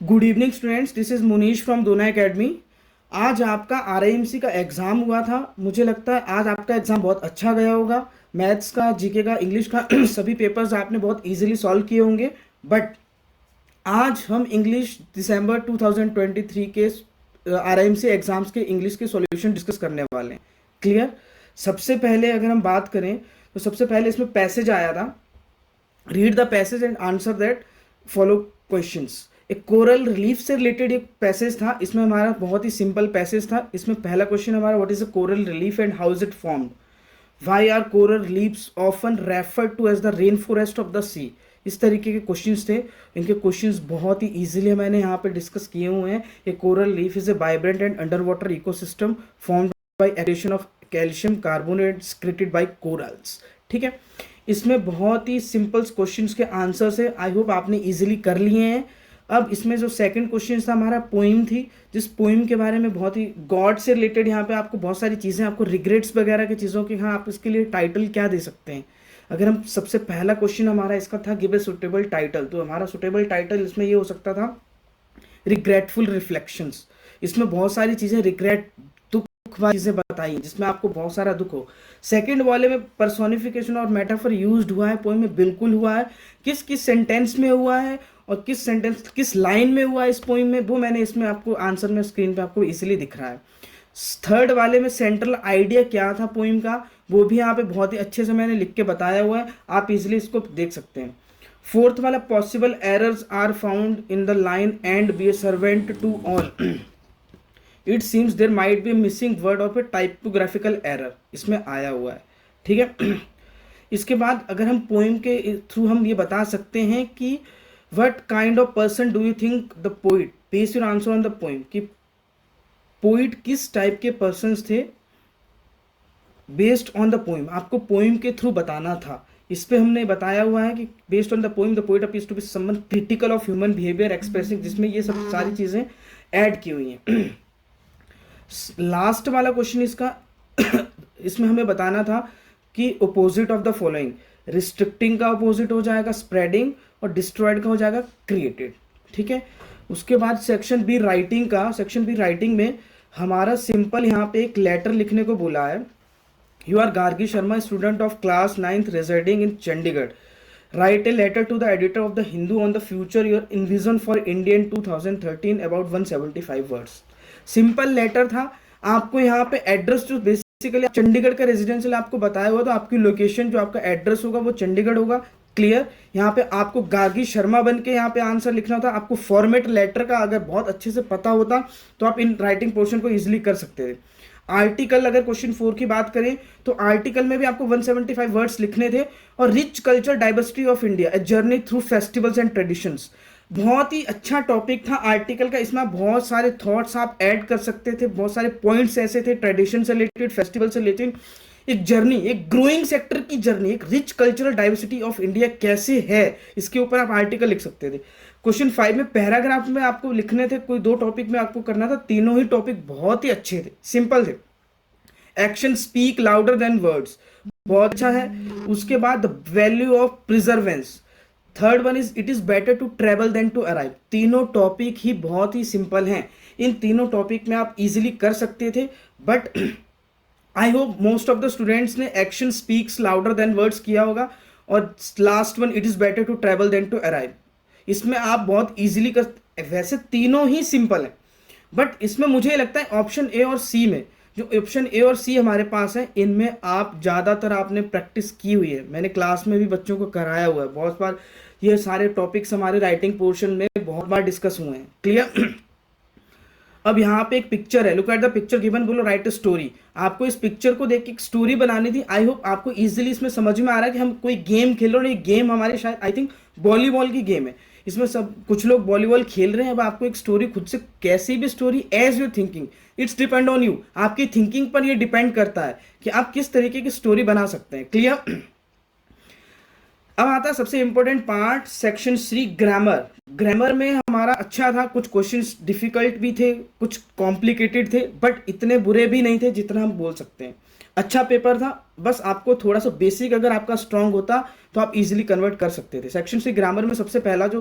Good evening students, this is Munish from दोना academy. आज आपका आरआईएमसी का एग्ज़ाम हुआ था। मुझे लगता है आज आपका एग्ज़ाम बहुत अच्छा गया होगा। मैथ्स का, जीके का, इंग्लिश का सभी पेपर्स आपने बहुत इजीली सॉल्व किए होंगे। बट आज हम इंग्लिश दिसंबर 2023 के आरआईएमसी एग्ज़ाम्स के इंग्लिश के सॉल्यूशन डिस्कस करने वाले हैं। क्लियर। सबसे पहले अगर हम बात करें तो सबसे पहले इसमें पैसेज आया था, read the passage and answer that, follow questions. एक कोरल रिलीफ से रिलेटेड एक पैसेज था। इसमें हमारा बहुत ही सिंपल पैसेज था। इसमें पहला क्वेश्चन हमारा, what is a coral reef and how is it formed, why are coral reefs often referred to as the rainforest of the sea. इस तरीके के क्वेश्चंस थे। इनके क्वेश्चंस बहुत ही इजीली मैंने यहाँ पे डिस्कस किए हुए हैं। A coral reef is a vibrant and underwater ecosystem formed by accretion of calcium carbonate secreted by corals. ठीक है। इसमें बहुत ही सिंपल क्वेश्चंस के आंसर्स है। आई होप आपने इजीली कर लिए हैं। अब इसमें जो सेकंड क्वेश्चन था हमारा, पोइम थी, जिस पोइम के बारे में बहुत ही गॉड से रिलेटेड यहाँ पे आपको बहुत सारी चीज़ें, आपको रिग्रेट्स वगैरह की चीज़ों की, हाँ आप इसके लिए टाइटल क्या दे सकते हैं। अगर हम सबसे पहला क्वेश्चन हमारा इसका था, गिव ए सुटेबल टाइटल, तो हमारा सुटेबल टाइटल इसमें ये हो सकता था, रिग्रेटफुल रिफ्लेक्शंस। इसमें बहुत सारी चीज़ें रिग्रेट, दुख वाली चीज़ें बताई जिसमें आपको बहुत सारा दुख हो। सेकंड वाले में पर्सोनिफिकेशन और मेटाफर यूज्ड हुआ है, पोइम में बिल्कुल हुआ है। किस किस सेंटेंस में हुआ है और किस सेंटेंस किस लाइन में हुआ है इस पोइम में, वो मैंने इसमें आपको आंसर में स्क्रीन पे आपको इजीली दिख रहा है। थर्ड वाले में सेंट्रल आइडिया क्या था पोइम का, वो भी यहाँ पे बहुत ही अच्छे से मैंने लिख के बताया हुआ है, आप इजीली इसको देख सकते हैं। फोर्थ वाला, possible errors are found in the line and be a servant to all, it seems there might be missing word of a typographical error, इसमें आया हुआ है। ठीक है। इसके बाद अगर हम पोइम के थ्रू हम ये बता सकते हैं कि what kind of person do you think the poet, base your answer on the poem, कि पोइट किस टाइप के पर्सन्स थे बेस्ड ऑन द पोइम, आपको पोइम के थ्रू बताना था। इस पे हमने बताया हुआ है कि based on the poem the poet appears to be someone critical of human behaviour expressing, जिसमें ये सब सारी चीज़ें ऐड की हुई हैं। लास्ट वाला क्वेश्चन इसका इसमें हमें बताना था कि opposite of the following, restricting का अपोजिट हो जाएगा स्प्रेडिंग, और डिस्ट्रॉयड का हो जाएगा क्रिएटेड। ठीक है। उसके बाद सेक्शन बी राइटिंग का, सेक्शन बी राइटिंग में हमारा सिंपल यहाँ पे एक लेटर लिखने को बोला है। You are Gargi Sharma, student of class 9th residing in Chandigarh, write a letter to the editor of the Hindu on the future your envision for India in 2013 about 175 words. Simple letter था। आपको यहाँ पे एड्रेस जो बेसिकली चंडीगढ़ का रेजिडेंशियल आपको बताया हुआ, तो आपकी लोकेशन जो आपका एड्रेस होगा वो चंडीगढ़ होगा। क्लियर। यहाँ पे आपको गार्गी शर्मा बन के यहाँ पे आंसर लिखना था। आपको फॉर्मेट लेटर का अगर बहुत अच्छे से पता होता तो आप इन राइटिंग पोर्शन को इजिली कर सकते थे। आर्टिकल, अगर क्वेश्चन 4 की बात करें तो आर्टिकल में भी आपको 175 वर्ड्स लिखने थे। और rich culture diversity of India, a journey through festivals and traditions, बहुत ही अच्छा टॉपिक था आर्टिकल का। इसमें आप बहुत सारे थॉट्स आप ऐड कर सकते थे, बहुत सारे पॉइंट्स ऐसे थे ट्रेडिशन से रिलेटेड, फेस्टिवल से रिलेटेड, एक जर्नी, एक ग्रोइंग सेक्टर की जर्नी, एक rich cultural diversity of India कैसे है, इसके ऊपर आप आर्टिकल लिख सकते थे। क्वेश्चन 5 में पैराग्राफ में आपको लिखने थे, कोई 2 टॉपिक में आपको करना था, तीनों ही टॉपिक बहुत ही अच्छे थे, सिंपल थे। Action speak louder than words, बहुत अच्छा है। उसके बाद the value of perseverance, third one is it is better to travel than to arrive. तीनों टॉपिक ही बहुत ही सिंपल हैं। इन तीनों टॉपिक में आप इजीली कर सकते थे। But I hope most of the students ने action speaks louder than words किया होगा, और last one it is better to travel than to arrive, इसमें आप बहुत इजीली कर। वैसे तीनों ही सिंपल है, बट इसमें मुझे लगता है ऑप्शन ए और सी में, जो ऑप्शन ए और सी हमारे पास है, इनमें आप ज़्यादातर आपने प्रैक्टिस की हुई है। मैंने क्लास में भी बच्चों को कराया हुआ है बहुत बार। ये सारे टॉपिक्स हमारे राइटिंग पोर्शन में बहुत बार डिस्कस हुए हैं। क्लियर। अब यहाँ पे एक पिक्चर है, look at the picture given, बोलो राइट अ स्टोरी। आपको इस पिक्चर को देख के एक स्टोरी बनानी थी। आई होप आपको इजीली इसमें समझ में आ रहा है कि हम कोई गेम खेल रहे हैं। ये गेम हमारे शायद आई थिंक वॉलीबॉल की गेम है। इसमें सब कुछ लोग वॉलीबॉल खेल रहे हैं। अब आपको एक स्टोरी खुद से, कैसी भी story as your thinking, it's depend on you, आपकी थिंकिंग पर ये डिपेंड करता है कि आप किस तरीके की स्टोरी बना सकते हैं। क्लियर। अब आता है सबसे important part, section 3 grammar. Grammar में हमारा अच्छा था, कुछ क्वेश्चंस डिफिकल्ट भी थे, कुछ कॉम्प्लिकेटेड थे, बट इतने बुरे भी नहीं थे जितना हम बोल सकते हैं। अच्छा पेपर था। बस आपको थोड़ा सा बेसिक अगर आपका स्ट्रांग होता तो आप इजीली कन्वर्ट कर सकते थे। सेक्शन 3 ग्रामर में सबसे पहला जो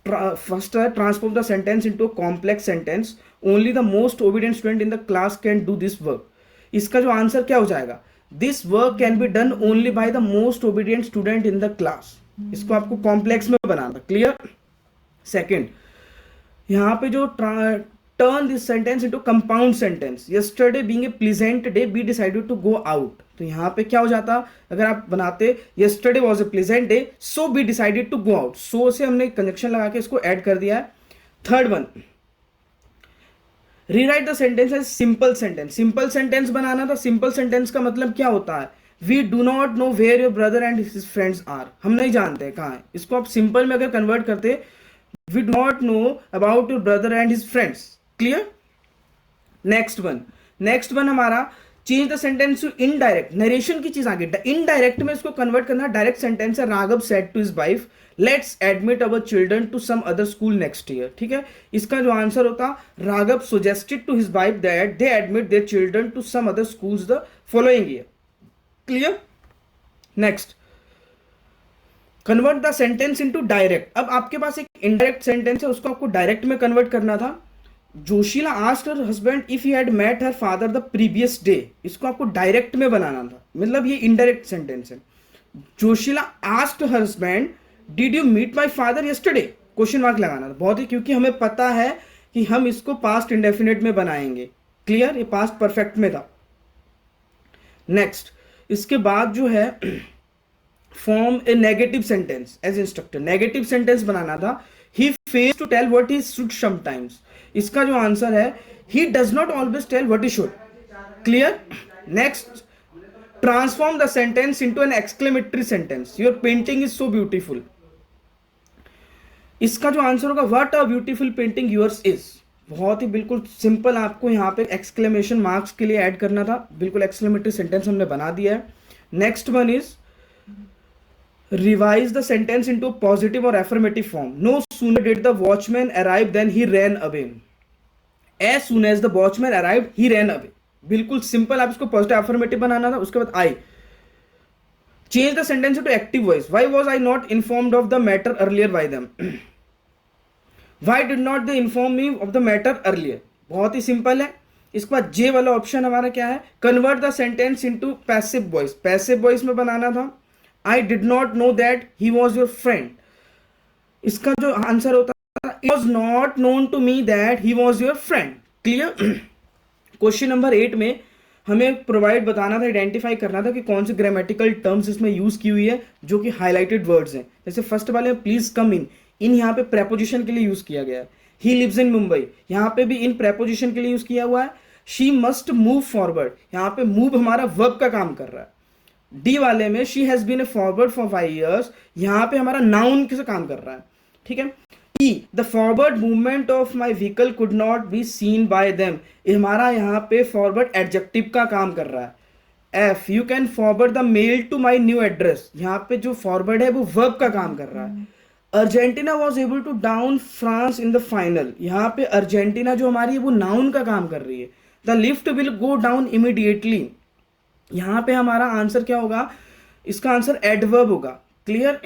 फर्स्ट है transform the sentence into complex sentence, only the most obedient student in the class can do this work. इसका जो आंसर क्या हो जाएगा, this work can be done only by the most obedient student in the class. इसको आपको complex में बनाना, clear. Second, यहाँ पे जो turn this sentence into compound sentence, yesterday being a pleasant day we decided to go out. तो यहाँ पे क्या हो जाता, अगर आप बनाते yesterday was a pleasant day so we decided to go out, so से हमने कंजक्शन लगा के इसको ऐड कर दिया है। Third one, rewrite the sentence as simple sentence. Simple sentence बनाना था। सिंपल सेंटेंस का मतलब क्या होता है, we do not know where your brother and his friends are, हम नहीं जानते कहाँ है। इसको आप सिंपल में अगर कन्वर्ट करते, we do not know about your brother and his friends, clear. Next one हमारा change the sentence to indirect, narration की चीज आगे इनडायरेक्ट में इसको कन्वर्ट करना। डायरेक्ट सेंटेंस है, Raghav said to his wife let's admit our children to some other school next year, ठीक है। इसका जो आंसर होता, Raghav suggested to his wife that they admit their children to some other schools the following year, clear. Next, convert the sentence into direct. अब आपके पास एक indirect sentence है, उसको आपको डायरेक्ट में कन्वर्ट करना था। Joshila asked her husband if he had met her father the previous day, इसको आपको डायरेक्ट में बनाना था, मतलब ये इनडायरेक्ट सेंटेंस है। Joshila asked her husband did you meet my father yesterday, question mark लगाना था बहुत ही, क्योंकि हमें पता है कि हम इसको पास्ट इंडेफिनिट में बनाएंगे, क्लियर। ये पास्ट परफेक्ट में था। नेक्स्ट, इसके बाद जो है form a negative sentence as instructor, negative sentence बनाना था। He fails to tell what he should sometimes, इसका जो आंसर है he does not always tell what he should, clear. Next, transform the sentence into an exclamatory sentence, your painting is so beautiful. इसका जो answer होगा what a beautiful painting yours is, बहुत ही बिल्कुल simple, आपको यहाँ पे एक्सक्लेमेशन मार्क्स के लिए ऐड करना था, बिल्कुल एक्सक्लेमेटरी सेंटेंस हमने बना दिया है। Next one is revise the sentence into positive और affirmative form. No sooner did the watchman arrive then he ran away, as soon as the watchman arrive he ran away, बिल्कुल सिंपल। आप इसको positive affirmative बनाना था। उसके बाद I change the sentence to active voice, why was I not informed of the matter earlier by them, why did not they inform me of the matter earlier, बहुत ही सिंपल है। इसके बाद जे वाला ऑप्शन हमारा क्या है, convert the sentence into passive voice, passive voice में बनाना था। I did not know that he was your friend, इसका जो आंसर होता है it was not known to me that he was your friend, clear. Question number 8 में हमें provide बताना था, आइडेंटिफाई करना था कि कौन सी ग्रामेटिकल टर्म्स इसमें यूज की हुई है जो कि हाईलाइटेड वर्ड्स हैं। जैसे फर्स्ट वाले प्लीज कम इन यहाँ पे प्रेपोजिशन के लिए यूज किया गया है। ही लिव्स इन मुंबई, यहाँ पे भी इन प्रेपोजिशन के लिए यूज किया हुआ है। शी मस्ट मूव फॉरवर्ड, यहाँ पे मूव हमारा वर्ब का काम कर रहा है। डी वाले में she has been a forward for 5 years, यहाँ पे हमारा नाउन से काम कर रहा है, ठीक है। ई the forward movement of my vehicle could not be seen by them, हमारा यहाँ पे फॉरवर्ड एडजेक्टिव का काम कर रहा है। If you can forward the mail to my new address, यहाँ पे जो फॉरवर्ड है वो वर्ब का काम कर रहा है। Argentina was able to down France in the final, यहाँ पे अर्जेंटीना जो हमारी है वो नाउन का काम कर रही है। The lift will go down immediately, यहाँ पे हमारा आंसर क्या होगा, इसका आंसर एडवर्ब होगा, clear.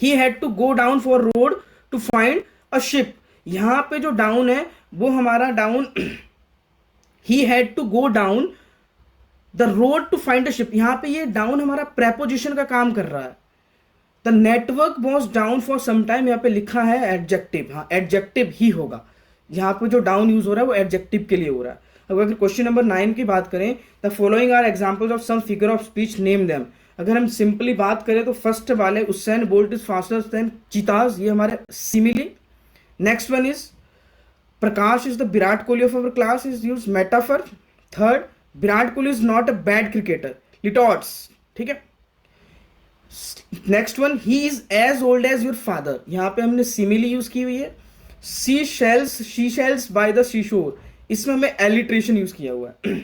He had to go down for road to find a ship, यहाँ पे जो डाउन है वो हमारा down, he had to go down the road to find a ship, यहाँ पे ये डाउन हमारा प्रेपोजिशन का काम कर रहा है। The network was down for some time, यहाँ पे लिखा है एडजेक्टिव, हाँ एडजेक्टिव ही होगा, यहाँ पे जो डाउन यूज हो रहा है वो एडजेक्टिव के लिए हो रहा है। अगर क्वेश्चन नंबर 9 की बात करें, the following are examples of some figure of speech, name them. अगर हम सिंपली बात करें तो फर्स्ट वाले Usain Bolt is faster than cheetahs, ये हमारे simile. Next one is Prakash is the Virat Kohli of our class, is use metaphor. Third, Virat Kohli is not a bad cricketer, litotes, ठीक है। Next one, he is as old as your father, यहाँ पे हमने simile use की हुई है। She shells by the seashore, इसमें हमें एलिट्रेशन यूज किया हुआ है।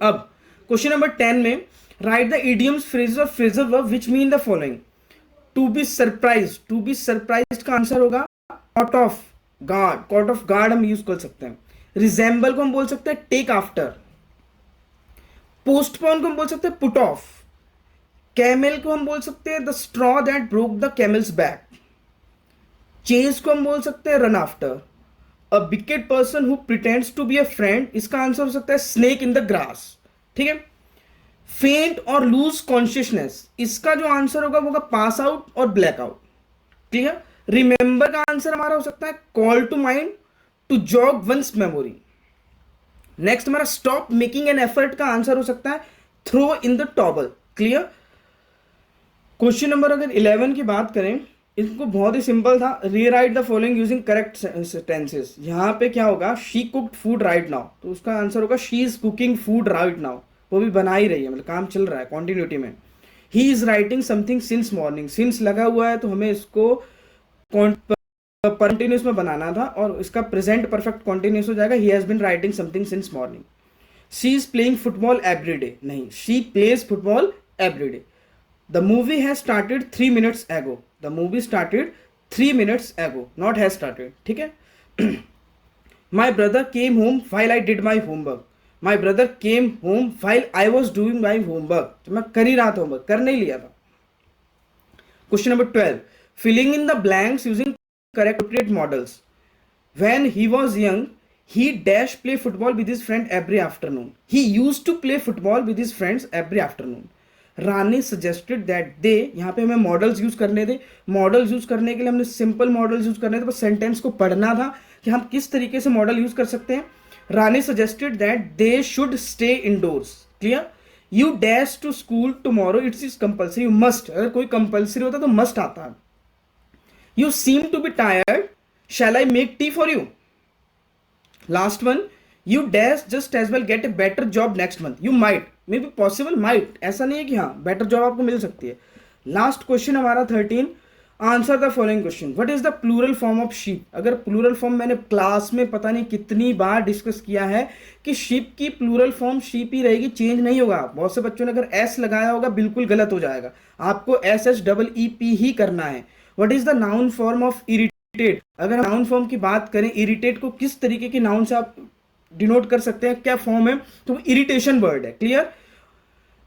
अब क्वेश्चन नंबर 10 में राइट द इडियम्स, फ्रेजेस और phrasal verb which mean the following. To be surprise, to be surprise का आंसर होगा caught off guard, caught off guard हम यूज कर सकते हैं। रिजेंबल को हम बोल सकते हैं टेक आफ्टर। पोस्टपोन को हम बोल सकते हैं पुट ऑफ। कैमल को हम बोल सकते हैं the straw that broke the camel's back. Chase को हम बोल सकते हैं run after. A wicked person who pretends to be a friend, इसका आंसर हो सकता है स्नेक इन द ग्रास। ठीक है। फेंट और लूज कॉन्शियसनेस, इसका जो आंसर होगा वो होगा पास आउट और ब्लैक आउट। क्लियर। रिमेंबर का आंसर हमारा हो सकता है call to mind, to jog one's memory. Next हमारा स्टॉप मेकिंग एन एफर्ट का आंसर हो सकता है throw in the towel. Clear. Question number अगर 11 की बात करें, इसको बहुत ही सिंपल था, rewrite the following using correct tenses. यहां पे क्या होगा, she cooked food right now, तो उसका आंसर होगा she is cooking food right now, वो भी बना ही रही है, मतलब काम चल रहा है कॉन्टिन्यूटी में। He is writing something since morning, since लगा हुआ है तो हमें इसको कंटिन्यूस में बनाना था और इसका प्रेजेंट परफेक्ट कंटिन्यूस हो जाएगा, he has been writing something since morning. She is playing football every day, नहीं, she plays football every day. The movie has started 3 minutes ago, the movie started 3 minutes ago, not has started. ठीक है। My brother came home while I did my homework, my brother came home while I was doing my homework, तो मैं कर ही रहा था homework, कर नहीं लिया था। Question number 12, filling in the blanks using correct appropriate models. When he was young, he dash play football with his friend every afternoon. He used to play football with his friends every afternoon. Rani suggested that they, यहाँ पे हमें models use करने थे, models use करने के लिए हमने simple models use करने थे, बस सेंटेंस को पढ़ना था कि हम किस तरीके से मॉडल यूज कर सकते हैं। Rani suggested that they should stay indoors. Clear. You dash to school tomorrow, it's is compulsory, must, अगर कोई कंपल्सरी होता तो मस्ट आता है। You seem to be tired. Shall I make tea for you? Last one. You dash just as well get a better job next month. You might, maybe possible, might. ऐसा नहीं है कि हाँ better job आपको मिल सकती है। Last question हमारा 13. Answer the following question. What is the plural form of sheep? अगर plural form मैंने क्लास में पता नहीं कितनी बार डिस्कस किया है कि sheep की plural form sheep ही रहेगी, चेंज नहीं होगा। बहुत से बच्चों ने अगर s लगाया होगा बिल्कुल गलत हो जाएगा, आपको SHEEP ही करना है। What is the noun form of irritate? अगर हम नाउन फॉर्म की बात करें, इरिटेट को किस तरीके के नाउन से आप डिनोट कर सकते हैं, क्या फॉर्म है, तो इरिटेशन वर्ड है। Clear.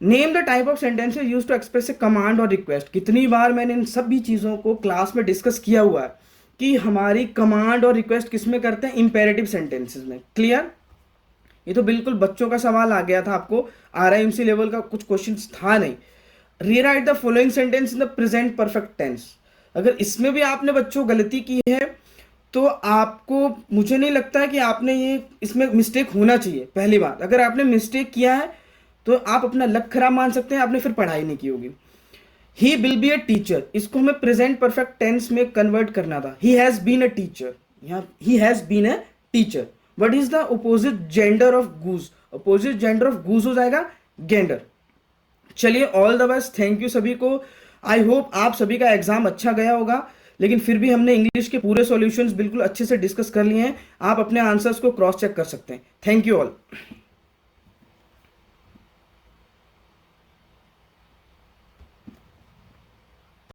Name the type of sentences use to express a command और रिक्वेस्ट। कितनी बार मैंने इन सभी चीजों को क्लास में डिस्कस किया हुआ है कि हमारी कमांड और रिक्वेस्ट किस में करते हैं, इंपेरेटिव सेंटेंसेस में। क्लियर। ये तो बिल्कुल बच्चों का सवाल आ गया था, आपको RIMC लेवल का कुछ क्वेश्चन था नहीं। Rewrite the following sentence in the present perfect tense. अगर इसमें भी आपने बच्चों गलती की है तो आपको, मुझे नहीं लगता है कि आपने ये, इसमें मिस्टेक होना चाहिए। पहली बात, अगर आपने मिस्टेक किया है तो आप अपना लक खराब मान सकते हैं, आपने फिर पढ़ाई नहीं की होगी। He will be a teacher, इसको हमें प्रेजेंट परफेक्ट टेंस में कन्वर्ट करना था। He has been a teacher, यहाँ he has been a teacher. What is the opposite gender of goose? Opposite gender of goose हो जाएगा गेंडर। चलिए, all the best, thank you सभी को। I hope आप सभी का एग्जाम अच्छा गया होगा, लेकिन फिर भी हमने इंग्लिश के पूरे सॉल्यूशंस बिल्कुल अच्छे से डिस्कस कर लिए हैं। आप अपने आंसर्स को क्रॉस चेक कर सकते हैं। Thank you all.